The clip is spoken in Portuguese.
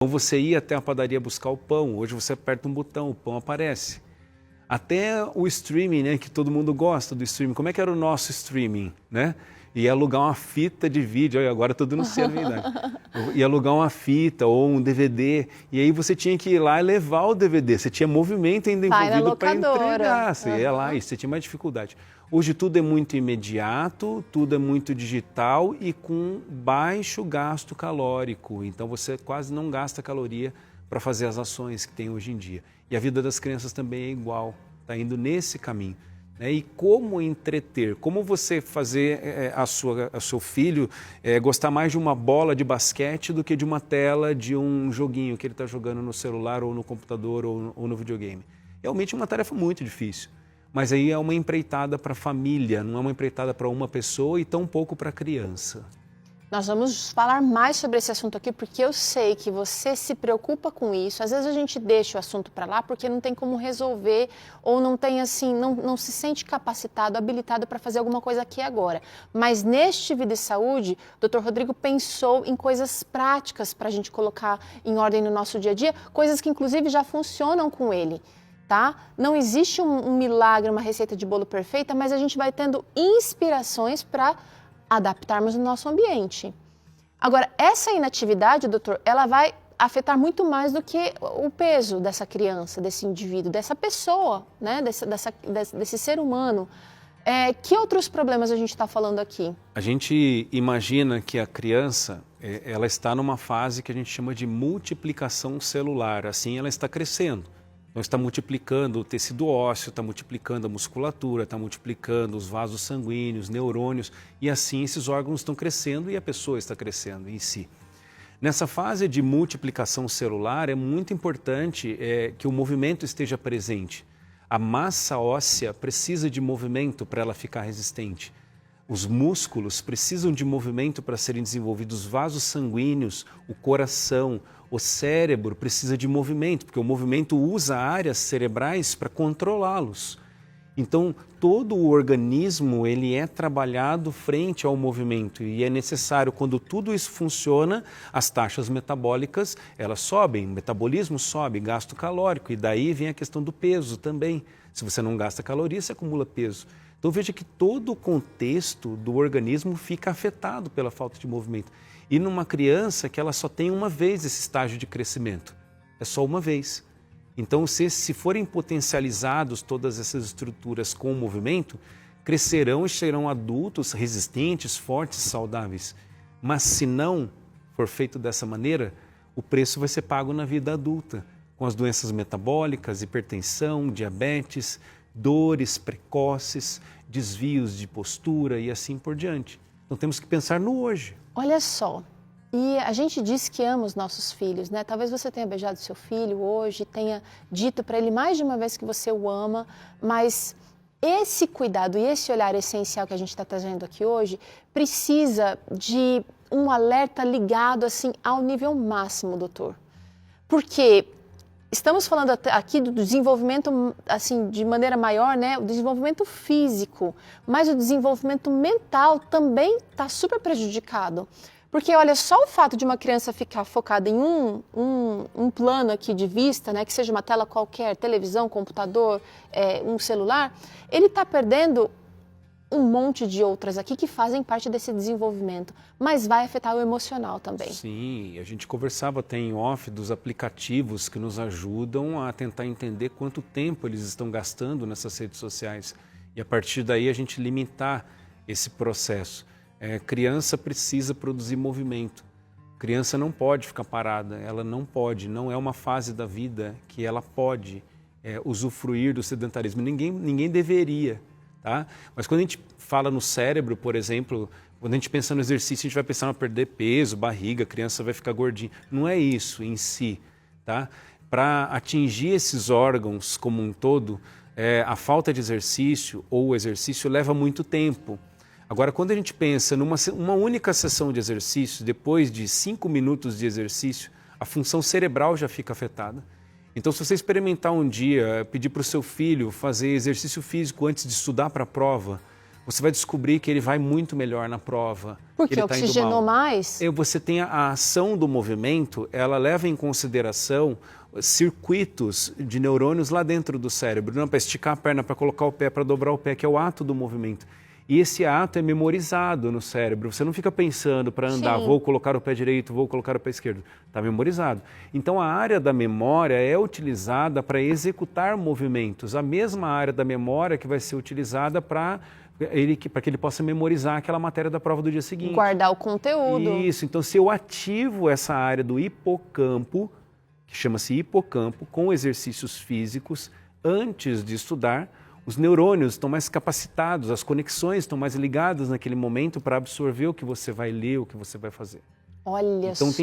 Então você ia até a padaria buscar o pão, hoje você aperta um botão, o pão aparece. Até o streaming, né, que todo mundo gosta do streaming. Como é que era o nosso streaming, né? Ia alugar uma fita de vídeo, olha, agora estou denunciando a verdade. Ia alugar uma fita ou um DVD, e aí você tinha que ir lá e levar o DVD. Você tinha movimento ainda envolvido para entregar. Você ia lá e você tinha mais dificuldade. Hoje tudo é muito imediato, tudo é muito digital e com baixo gasto calórico. Então você quase não gasta caloria para fazer as ações que tem hoje em dia. E a vida das crianças também é igual, está indo nesse caminho. E como entreter, como você fazer a seu filho gostar mais de uma bola de basquete do que de uma tela de um joguinho que ele está jogando no celular ou no computador ou no videogame. Realmente é uma tarefa muito difícil, mas aí é uma empreitada para a família, não é uma empreitada para uma pessoa e tampouco para a criança. Nós vamos falar mais sobre esse assunto aqui, porque eu sei que você se preocupa com isso. Às vezes a gente deixa o assunto para lá porque não tem como resolver ou não tem assim, não se sente capacitado, habilitado para fazer alguma coisa aqui agora. Mas neste Vida e Saúde, o Dr. Rodrigo pensou em coisas práticas para a gente colocar em ordem no nosso dia a dia, coisas que inclusive já funcionam com ele. Tá? Não existe um milagre, uma receita de bolo perfeita, mas a gente vai tendo inspirações para adaptarmos no nosso ambiente. Agora, essa inatividade, doutor, ela vai afetar muito mais do que o peso dessa criança, desse indivíduo, dessa pessoa, né? desse ser humano. Que outros problemas a gente está falando aqui? A gente imagina que a criança, ela está numa fase que a gente chama de multiplicação celular, assim ela está crescendo. Então está multiplicando o tecido ósseo, está multiplicando a musculatura, está multiplicando os vasos sanguíneos, neurônios, e assim esses órgãos estão crescendo e a pessoa está crescendo em si. Nessa fase de multiplicação celular é muito importante que o movimento esteja presente. A massa óssea precisa de movimento para ela ficar resistente. Os músculos precisam de movimento para serem desenvolvidos, os vasos sanguíneos, o coração, o cérebro precisa de movimento, porque o movimento usa áreas cerebrais para controlá-los. Então, todo o organismo ele é trabalhado frente ao movimento e é necessário, quando tudo isso funciona, as taxas metabólicas elas sobem, o metabolismo sobe, gasto calórico, e daí vem a questão do peso também. Se você não gasta caloria, você acumula peso. Então veja que todo o contexto do organismo fica afetado pela falta de movimento. E numa criança que ela só tem uma vez esse estágio de crescimento, é só uma vez. Então se forem potencializados todas essas estruturas com o movimento, crescerão e serão adultos resistentes, fortes, saudáveis. Mas se não for feito dessa maneira, o preço vai ser pago na vida adulta, com as doenças metabólicas, hipertensão, diabetes, dores precoces, desvios de postura e assim por diante. Então temos que pensar no hoje. Olha só, e a gente diz que ama os nossos filhos, né? Talvez você tenha beijado seu filho hoje, tenha dito para ele mais de uma vez que você o ama, mas esse cuidado e esse olhar essencial que a gente está trazendo aqui hoje precisa de um alerta ligado assim ao nível máximo, doutor. Porque estamos falando aqui do desenvolvimento, assim, de maneira maior, né? O desenvolvimento físico, mas o desenvolvimento mental também está super prejudicado. Porque, olha, só o fato de uma criança ficar focada em um plano aqui de vista, né? Que seja uma tela qualquer, televisão, computador, um celular, ele está perdendo um monte de outras aqui que fazem parte desse desenvolvimento, mas vai afetar o emocional também. Sim, a gente conversava até em off dos aplicativos que nos ajudam a tentar entender quanto tempo eles estão gastando nessas redes sociais e a partir daí a gente limitar esse processo. Criança precisa produzir movimento, criança não pode ficar parada, ela não pode, não é uma fase da vida que ela pode usufruir do sedentarismo, ninguém deveria. Tá? Mas quando a gente fala no cérebro, por exemplo, quando a gente pensa no exercício, a gente vai pensar em perder peso, barriga, a criança vai ficar gordinha. Não é isso em si. Tá? Para atingir esses órgãos como um todo, a falta de exercício ou o exercício leva muito tempo. Agora, quando a gente pensa numa única sessão de exercício, depois de 5 minutos de exercício, a função cerebral já fica afetada. Então, se você experimentar um dia, pedir para o seu filho fazer exercício físico antes de estudar para a prova, você vai descobrir que ele vai muito melhor na prova. Porque ele tá indo oxigenou mal. mais? Você tem a ação do movimento, ela leva em consideração circuitos de neurônios lá dentro do cérebro, para esticar a perna, para colocar o pé, para dobrar o pé, que é o ato do movimento. E esse ato é memorizado no cérebro. Você não fica pensando para andar, Sim. vou colocar o pé direito, vou colocar o pé esquerdo. Está memorizado. Então a área da memória é utilizada para executar movimentos. A mesma área da memória que vai ser utilizada para que ele possa memorizar aquela matéria da prova do dia seguinte. Guardar o conteúdo. Isso. Então se eu ativo essa área do hipocampo, que chama-se hipocampo, com exercícios físicos, antes de estudar, os neurônios estão mais capacitados, as conexões estão mais ligadas naquele momento para absorver o que você vai ler, o que você vai fazer. Olha Então, só.